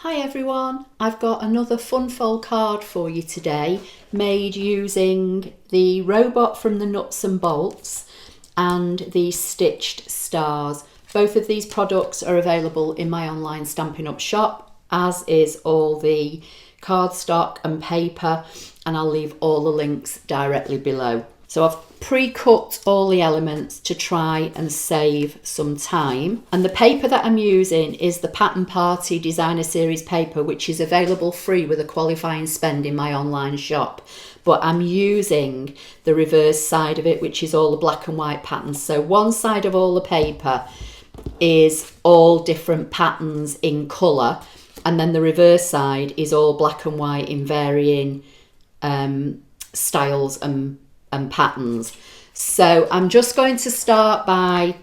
Hi everyone, I've got another fun fold card for you today, made using the robot from the Nuts and Bolts and the stitched stars. Both of these products are available in my online Stampin' Up shop, as is all the cardstock and paper, and I'll leave all the links directly below. So I've pre-cut all the elements to try and save some time. And the paper that I'm using is the Pattern Party Designer Series paper, which is available free with a qualifying spend in my online shop. But I'm using the reverse side of it, which is all the black and white patterns. So one side of all the paper is all different patterns in colour, and then the reverse side is all black and white in varying styles and patterns. So I'm just going to start by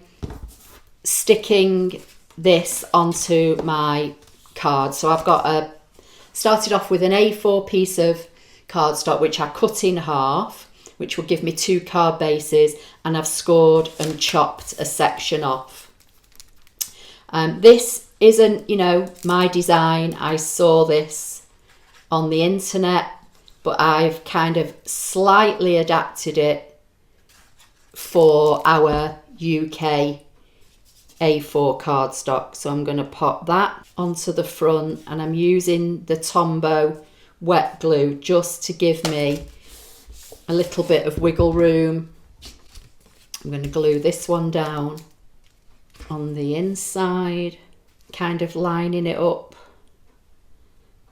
sticking this onto my card. So I've got started off with an A4 piece of cardstock, which I cut in half, which will give me 2 card bases, and I've scored and chopped a section off. This isn't, my design. I saw this on the internet, but I've kind of slightly adapted it for our UK A4 cardstock. So I'm going to pop that onto the front, and I'm using the Tombow wet glue just to give me a little bit of wiggle room. I'm going to glue this one down on the inside, kind of lining it up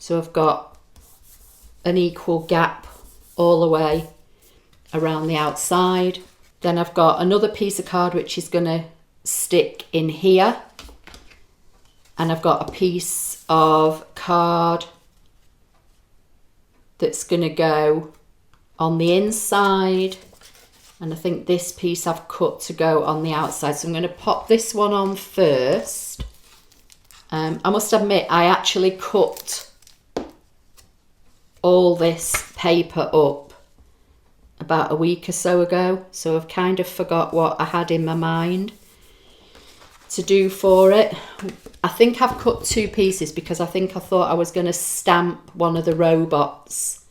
so I've got an equal gap all the way around the outside. Then I've got another piece of card which is going to stick in here, and I've got a piece of card that's going to go on the inside, and I think this piece I've cut to go on the outside. So I'm going to pop this one on first. I must admit, I actually cut all this paper up about a week or so ago, so I've kind of forgot what I had in my mind to do for it. I think I've cut 2 pieces because I thought I was going to stamp one of the robots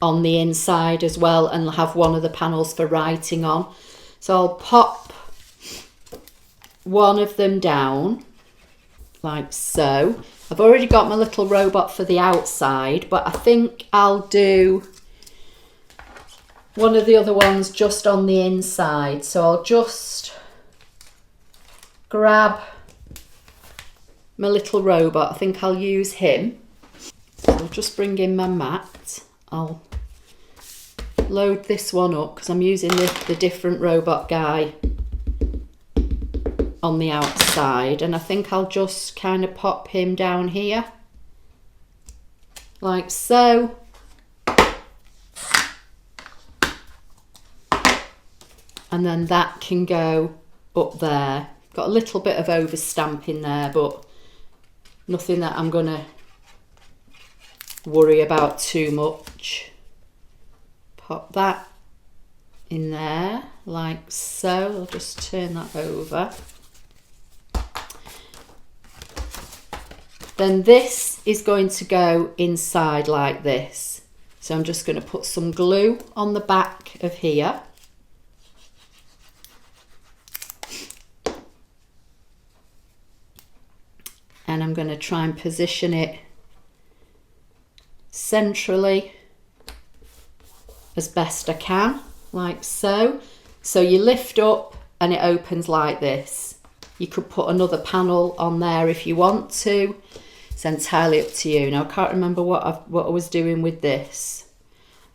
on the inside as well and have one of the panels for writing on. So I'll pop one of them down like so. I've already got my little robot for the outside, but I think I'll do one of the other ones just on the inside. So I'll just grab my little robot. I think I'll use him. So I'll just bring in my mat. I'll load this one up because I'm using the different robot guy on the outside, and I think I'll just kind of pop him down here like so. And then that can go up there. Got a little bit of overstamp in there, but nothing that I'm gonna worry about too much. Pop that in there like so. I'll just turn that over. Then this is going to go inside like this. So I'm just going to put some glue on the back of here. And I'm going to try and position it centrally as best I can, like so. So you lift up and it opens like this. You could put another panel on there if you want to. It's entirely up to you. Now I can't remember what I was doing with this.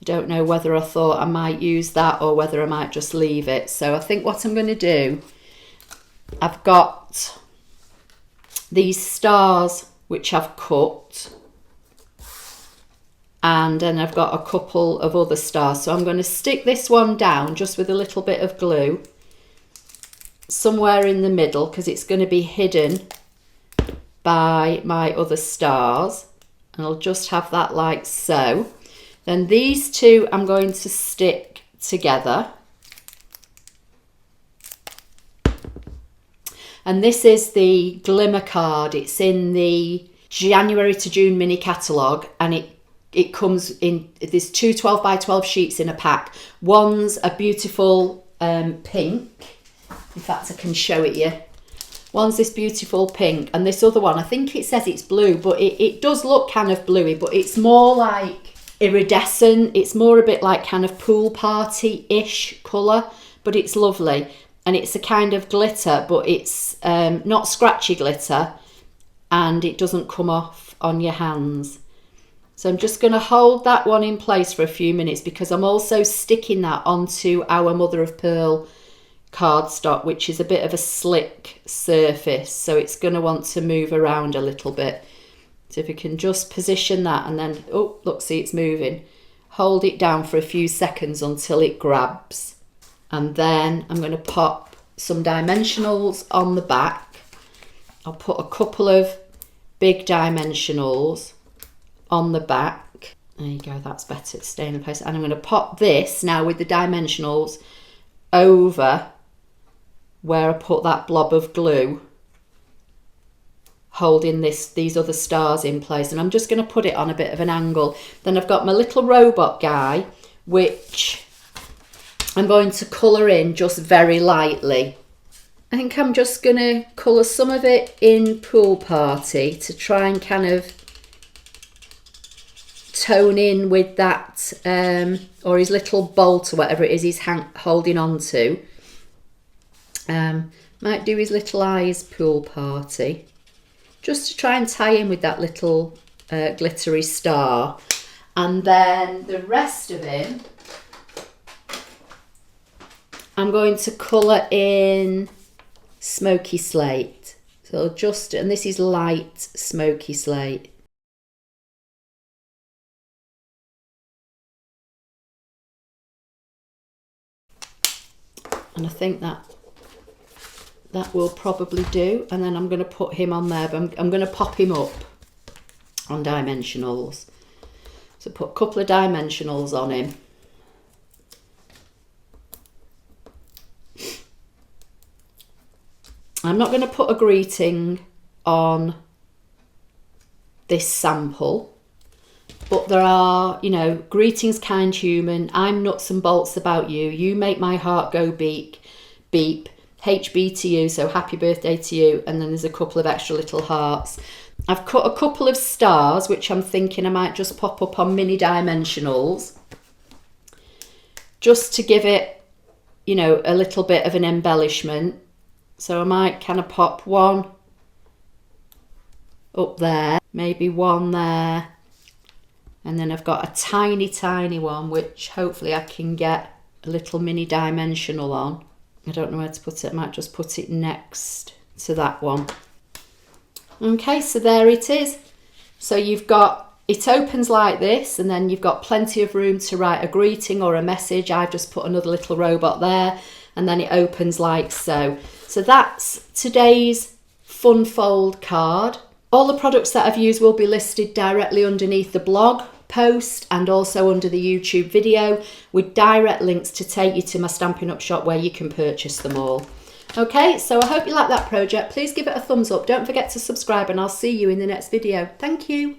I don't know whether I thought I might use that or whether I might just leave it. So I think what I'm going to do, I've got these stars which I've cut, and then I've got a couple of other stars. So I'm going to stick this one down just with a little bit of glue somewhere in the middle because it's going to be hidden by my other stars, and I'll just have that like so. Then these two I'm going to stick together, and this is the glimmer card. It's in the January to June mini catalogue, and it comes in, there's two 12 by 12 sheets in a pack. One's a beautiful pink. In fact, I can show it you. One's this beautiful pink, and this other one, I think it says it's blue, but it does look kind of bluey, but it's more like iridescent. It's more a bit like kind of pool party-ish colour, but it's lovely. And it's a kind of glitter, but it's not scratchy glitter, and it doesn't come off on your hands. So I'm just going to hold that one in place for a few minutes, because I'm also sticking that onto our mother of pearl cardstock, which is a bit of a slick surface, so it's going to want to move around a little bit. So if we can just position that, and then, oh look, see, it's moving. Hold it down for a few seconds until it grabs. And then I'm going to pop some dimensionals on the back. I'll put a couple of big dimensionals on the back. There you go, that's better, it's staying in place. And I'm going to pop this now with the dimensionals over where I put that blob of glue, holding these other stars in place. And I'm just going to put it on a bit of an angle. Then I've got my little robot guy, which I'm going to colour in just very lightly. I think I'm just going to colour some of it in Pool Party to try and kind of tone in with that, or his little bolt or whatever it is he's holding on to. Might do his little eyes Pool Party, just to try and tie in with that little glittery star. And then the rest of him, I'm going to colour in Smoky Slate. So just, and this is light Smoky Slate. And I think that will probably do. And then I'm going to put him on there, but I'm going to pop him up on dimensionals. So put a couple of dimensionals on him. I'm not going to put a greeting on this sample, but there are, you know, greetings kind human, I'm nuts and bolts about you, you make my heart go beep, beep, HB to you, so happy birthday to you, and then there's a couple of extra little hearts. I've cut a couple of stars, which I'm thinking I might just pop up on mini dimensionals, just to give it, you know, a little bit of an embellishment. So I might kind of pop one up there, maybe one there, and then I've got a tiny, tiny one, which hopefully I can get a little mini dimensional on. I don't know where to put it, I might just put it next to that one. Okay, so there it is. So you've got, it opens like this, and then you've got plenty of room to write a greeting or a message. I've just put another little robot there, and then it opens like so. So that's today's Fun Fold card. All the products that I've used will be listed directly underneath the blog post and also under the YouTube video, with direct links to take you to my Stampin' Up shop where you can purchase them all. Okay, so I hope you like that project. Please give it a thumbs up. Don't forget to subscribe, and I'll see you in the next video. Thank you.